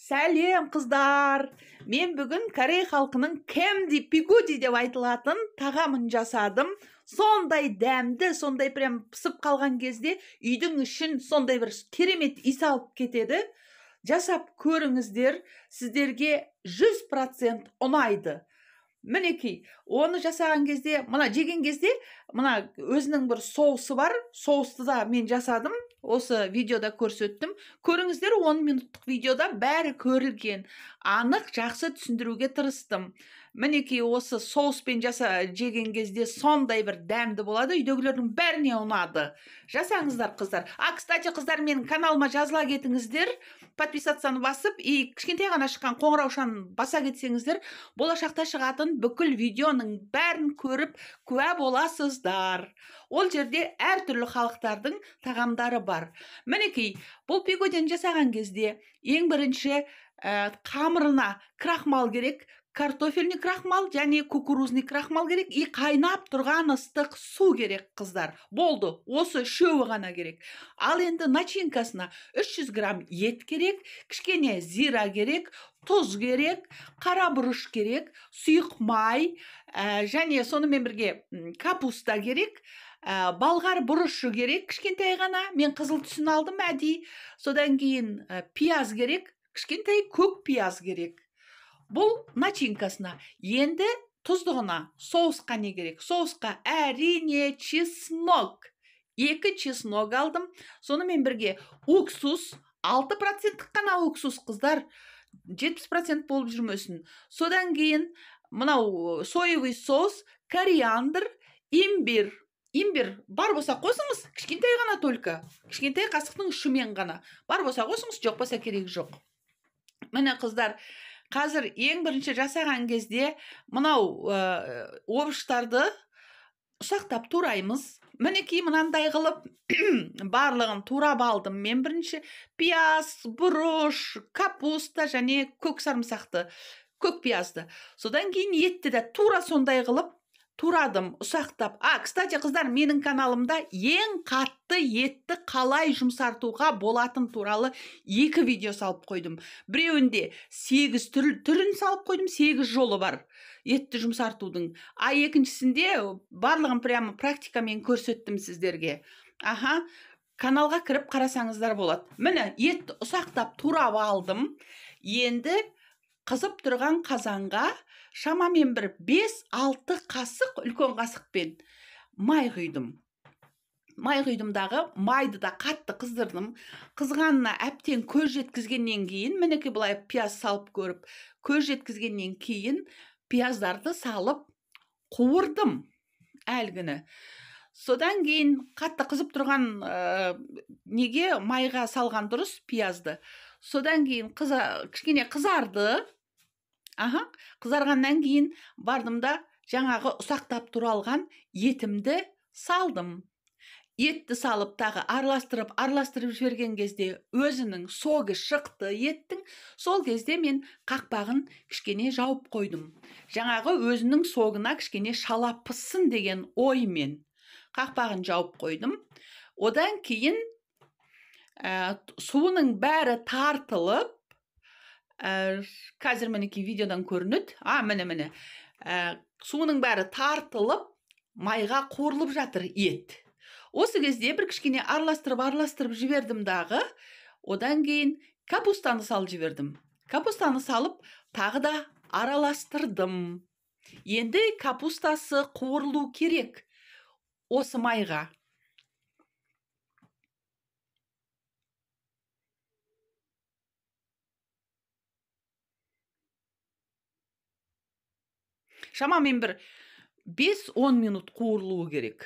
Сәлем қыздар. Мен бүгін Корей халқының кэмди пигуди деп айтылатын тағамын жасадым. Сондай дәмді, сондай прям пысып қалған кезде үйдің ішін сондай бір керемет иіс алып кетеді. Жасап көріңіздер, сіздерге 100% ұнайды. Мінекей, оны жасаған кезде, мына жеген кезде, мына өзінің бір соусы бар. Соусты да мен жасадым. Осы видеода көрсеттім. Көріңіздер, 10 минуттық видеода бәрі көрілген. Анық жақсы түсіндіруге тырыстым. Мінекей, осы соуспен жеген кезде сондай бір дәмді болады. Үйдегілердің бәріне ұнады. Жасаңыздар, қыздар. Кстати, қыздар, менің каналыма жазыла кетіңіздер. Подписаться басып, кішкентай ғана шыққан қоңыраушаны баса кетсеңіздер, болашақта шығатын бүкіл видеоның бәрін көріп куә боласыздар. Ол жерде әртүрлі халықтардың тағамдары бар. Мінекей, бұл пигуден жасаған кезде ең бірінші қамырына крахмал керек, картофельный крахмал және кукурузный крахмал керек, қайнап тұрған ыстық су керек, қыздар. Болды, осы үшеуі ғана керек. Ал енді начинкасына 300 грамм ет керек, кішкене зира керек, тұз керек, қара бұрыш керек, сұйық май, және сонымен бірге капуста керек, балғар бұрышы керек, кішкентай ғана. Мен қызыл түсін алдым әдейі. Содан кейін пияз керек, кішкентай көк пияз керек. Бұл начинкасына. Енді тұздығына соусқа не керек? Соусқа әрине чеснок. 2 чеснок алдым. Сонымен бірге уксус, 6% қана уксус, қыздар. 70% болып жүрмесін. Содан кейін мынау соевый соус, кориандр, имбир. Имбир бар болса қосыңыз, кішкентай ғана только. Кішкентай қасықтың ұшымен ғана. Бар болса қосыңыз, жоқ болса керек жоқ. Міне, қыздар, қазір ең бірінші жасаған кезде мынау овощтарды ұсақтап тураймыз. Мінекей, мынандай қылып барлығын турап алдым. Мен бірінші пияз, бұрыш, капуста және көк сарымсақты, көк пиязды. Содан кейін етті де тура сондай қылып турадым, ұсақтап. Кстати, қыздар, менің каналымда ең қатты етті қалай жұмсартуға болатын туралы 2 видео салып қойдым. Біреуінде 8 түрін салып қойдым, 8 жолы бар етті жұмсартудың. Екіншісінде барлығын прямо практикамен көрсеттім сіздерге. Каналға кіріп қарасаңыздар болады. Міне, етті ұсақтап турап алдым. Енді қызып тұрған қазанға шамамен бір 5-6 қасық, үлкен қасықпен май құйдым. Май құйдымдағы майды да қатты қыздырдым. Қызғанына әптен көз жеткізгеннен кейін, мінекей бұлай пияз салып көріп, көз жеткізгеннен кейін пияздарды салып қуырдым әлгіні. Содан кейін қатты қызып тұрған неге майға салған дұрыс пиязды. Содан кейін кішкене қызарды. Қызарғаннан кейін бардым да жаңағы ұсақтап туралған етімді салдым. Етті салып тағы араластырып жіберген кезде өзінің соғы шықты еттің. Сол кезде мен қақпағын кішкене жауып қойдым. Жаңағы өзінің соғына кішкене шала пыссын деген оймен қақпағын жауып қойдым. Одан кейін суының бәрі тартылып, қазір мінекей видеодан көрінеді. Міне. Суының бәрі тартылып, майға қуырылып жатыр ет. Осы кезде бір кішкене араластырып жібердім дағы. Одан кейін капустаны салып жібердім. Капустаны салып, тағы да араластырдым. Енді капустасы қуырылу керек осы майға. Шамамен бір 5-10 минут қуырылуы керек.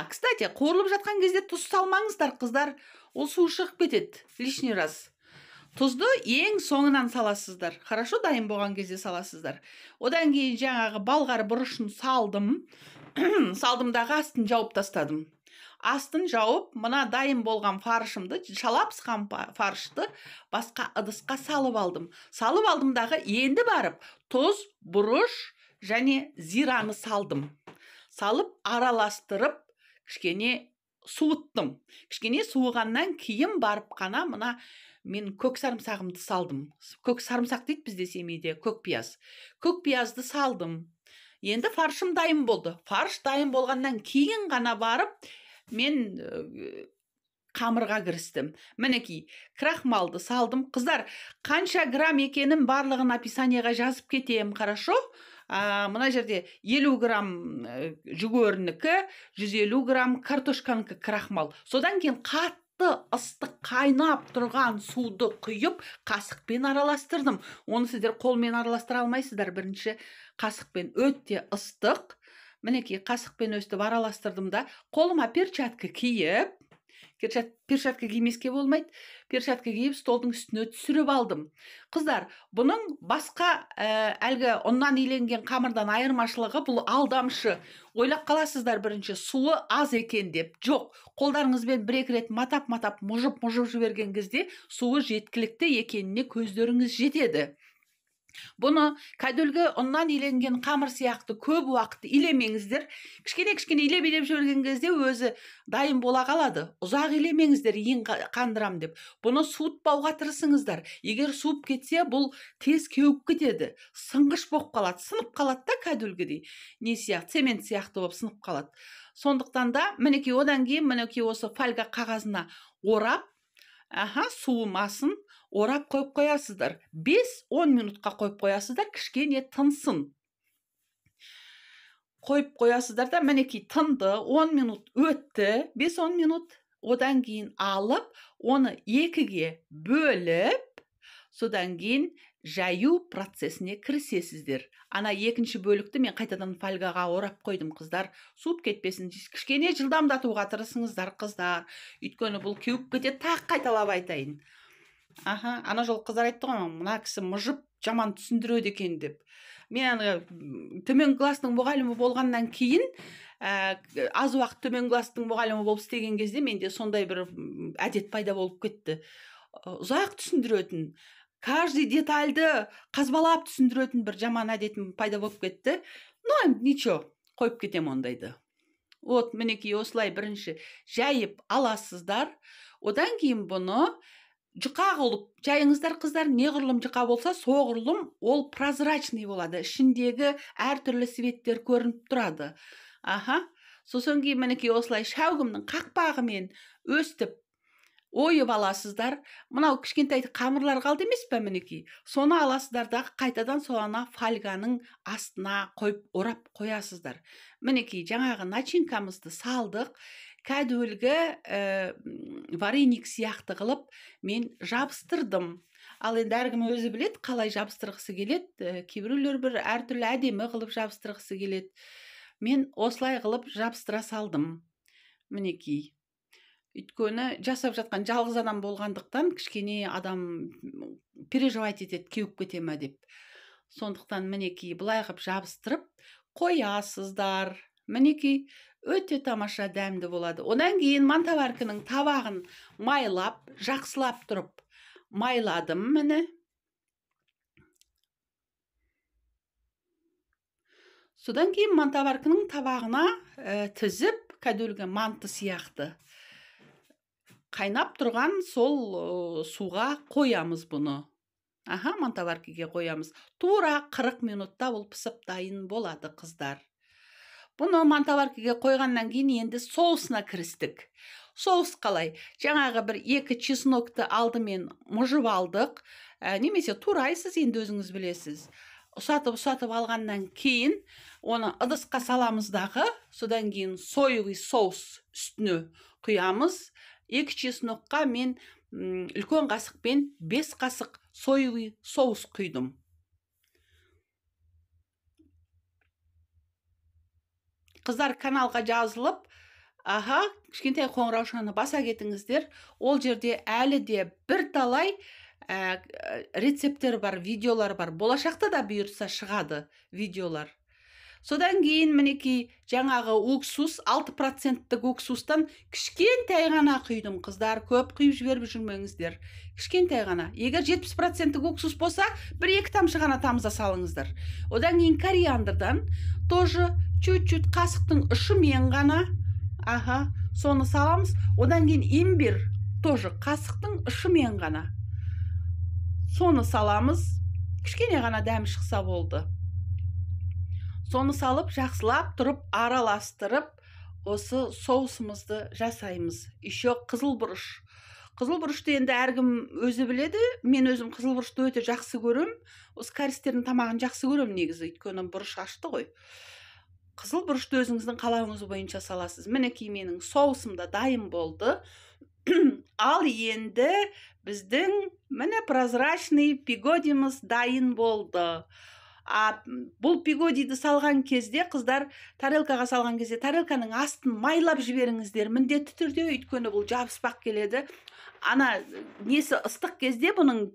Кстати, қуырылып жатқан кезде тұз салмаңыздар, қыздар. Ол су шығып кетеді, лишний раз. Тұзды ең соңынан саласыздар. Хорошо, дайын болған кезде саласыздар. Одан кейін жаңағы балғар бұрышын салдым. Салдымдағы астын жауып тастадым. Астын жауып, мына дайын болған фаршымды, шалап пысқан фаршты басқа ыдысқа салып алдым. Салып алдымдағы енді барып, тұз, бұрыш және зираны салдым. Салып араластырып, кішкене суыттым. Кішкене суығаннан кейін барып қана мына мен көк сарымсағымды салдым. Көк сарымсақ дейді бізде семейде, көк пияз. Көк пиязды салдым. Енді фаршым дайын болды. Фарш дайын болғаннан кейін ғана барып, мен қамырға кірістім. Мінекей, крахмалды салдым. Қыздар, қанша грамм екенін барлығын описанияға жазып кетем, хорошо? Мына жерде 50 грамм жүгерінікі, 150 грамм картошканікі крахмал. Содан кейін қатты ыстық қайнап тұрған суды құйып, қасықпен араластырдым. Оны сіздер қолмен араластыра алмайсыздар. Бірінші қасықпен өте ыстық. Мінекей, қасықпен өстіп араластырдым да, қолыма перчатка киіп, перчатка кимеске болмайды. Перчатка киіп, столдың үстіне түсіріп алдым. Қыздар, бұның басқа әлгі ұннан иленген қамырдан айырмашылығы, бұл алдамшы. Ойлап қаласыздар бірінші, суы аз екен деп. Жоқ, қолдарыңызбен бір-екі рет матап-матап, мұжып жіберген кезде суы жеткілікті екеніне көздеріңіз жетеді. Бұны кәділгі ұннан иленген қамыр сияқты көп уақыт илемеңіздер. Кішкене илеп жіберген кезде өзі дайын бола қалады. Ұзақ илемеңіздер, ең қандырам деп. Бұны суытпауға тырысыңыздар. Егер суып кетсе, бұл тез кеуіп кетеді. Сынғыш болып қалады, сынып қалады да кәділгідей. Не сияқты, цемент сияқты болып сынып қалады. Сондықтан да, мінекей одан кейін, мінекей осы фольга қағазына орап, суымасын, орап қойып қоясыздар. 5-10 минутқа қойып қоясыздар, кішкене тынсын. Қойып қоясыздар да, мінекей тынды, 10 минут өтті, 5-10 минут. Одан кейін алып, оны екіге бөліп, содан кейін жаю процесіне кірісесіздер. Ана екінші бөлікті мен қайтадан фольгаға орап қойдым, қыздар. Суып кетпесін, кішкене жылдамдатуға тырысыңыздар, қыздар. Өйткені бұл кеуіп кетеді, тақ қайталап айтайын. Ана жол қыздар айтты ғой, мына кісі мұжып жаман түсіндіреді екен деп. Мен төмен кластың мұғалімі болғаннан кейін, аз уақыт төмен кластың мұғалімі болып істеген кезде менде сондай бір әдет пайда болып кетті. Ұзақ түсіндіретін, каждый детальды қазбалап түсіндіретін бір жаман әдетім пайда болып кетті. Ну, ничего, қойып кетем ондайды. Вот, мінекей осылай бірінші жайып аласыздар. Одан кейін бұны жұқа қылып жайыңыздар, қыздар. Неғұрлым жұқа болса, соғұрлым ол прозрачный болады. Ішіндегі әртүрлі светтер көрініп тұрады. Сосын кейін мінекей осылай шәугімнің қақпағымен өстіп ойып аласыздар. Мынау кішкентай қамырлар қалды емес пе, мінекей. Соны аласыздар да қайтадан соғана фольганың астына қойып орап қоясыздар. Мінекей жаңағы начинкамызды салдық. Кәдімгі вареник сияқты қылып мен жабыстырдым. Ал енді әркім өзі білет, қалай жабыстырғысы келеді. Кейбіреулер бір әртүрлі әдемі қылып жабыстырғысы келеді. Мен осылай қылып жабыстыра салдым. Мінекей. Өйткені жасап жатқан жалғыз адам болғандықтан кішкене адам переживать етеді, кеуіп кете ме деп. Сондықтан мінекей былай қылып жабыстырып қоясыздар. Мінекей өте тамаша дәмді болады. Одан кейін мантаваркінің табағын майлап, жақсылап тұрып майладым міне. Содан кейін мантаваркының табағына тізіп, кәдімгі манты сияқты қайнап тұрған сол суға қоямыз бұны. Мантаваркіге қоямыз. Тура 40 минутта ол пісіп дайын болады, қыздар. Бұны мантаваркіге қойғаннан кейін енді соусына кірістік. Соус қалай? Жаңағы бір 2 чеснокты алдымен мұжып алдық. Немесе турайсыз, енді өзіңіз білесіз. Ұсатып алғаннан кейін оны ыдысқа саламыздағы, содан кейін соевый соус үстіне құямыз. 2 чеснокқа мен үлкен қасықпен 5 қасық соевый соус құйдым. Қыздар, каналға жазылып, кішкентай қоңыраушаны баса кетіңіздер. Ол жерде әлі де бір талай рецептер бар, видеолар бар. Болашақта да бұйырса шығады видеолар. Содан кейін мінекей жаңағы уксус, 6%-тік уксустан кішкентай ғана құйдым, қыздар. Көп құйып жіберіп жүрмеңіздер. Кішкентай ғана. Егер 70%-тік уксус болса, 1-2 тамшы ғана тамыза салыңыздар. Одан кейін кориандрдан тоже чуть-чуть қасықтың ұшымен ғана, соны саламыз. Одан кейін имбир тоже қасықтың ұшымен ғана. Соны саламыз. Кішкене ғана дәмі шықса болды. Соны салып, жақсылап тұрып, араластырып, осы соусымызды жасаймыз. Еще қызыл бұрыш. Қызыл бұрышты енді әркім өзі біледі. Мен өзім қызыл бұрышты өте жақсы көрем. Осы кәрістердің тамағын жақсы көрем негізі, өйткені бұрыш ашты ғой. Қызыл бұрышты өзіңіздің қалауыңыз бойынша саласыз. Мінекей менің соусым да дайын болды. Ал енді біздің міне прозрачный пигодимыз дайын болды. Бұл пигодиді салған кезде, қыздар тарелкаға салған кезде, тарелканың астын майлап жіберіңіздер міндетті түрде, өйткені бұл жабыспақ келеді. Ана несі ыстық кезде, бұның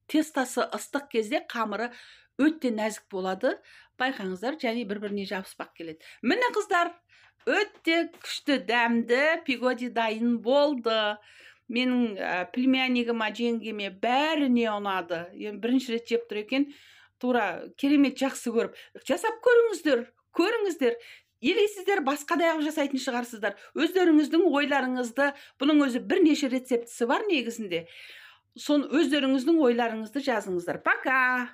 тестасы ыстық кезде қамыры өте нәзік болады. Байқаңыздар, және бір-біріне жабыспақ келеді. Міне қыздар, өте күшті дәмді пигоди дайын болды. Менің племяннигіме, жеңгеме бәріне ұнады. Бірінші рет жеп тұр екен, тура керемет жақсы көріп. Жасап көріңіздер. Елейсіздер, басқа да жасайтын шығарсыздар. Өздеріңіздің ойларыңызды, бұның өзі бірнеше рецептісі бар негізінде. Сон өздеріңіздің ойларыңызды жазыңыздар. Пока!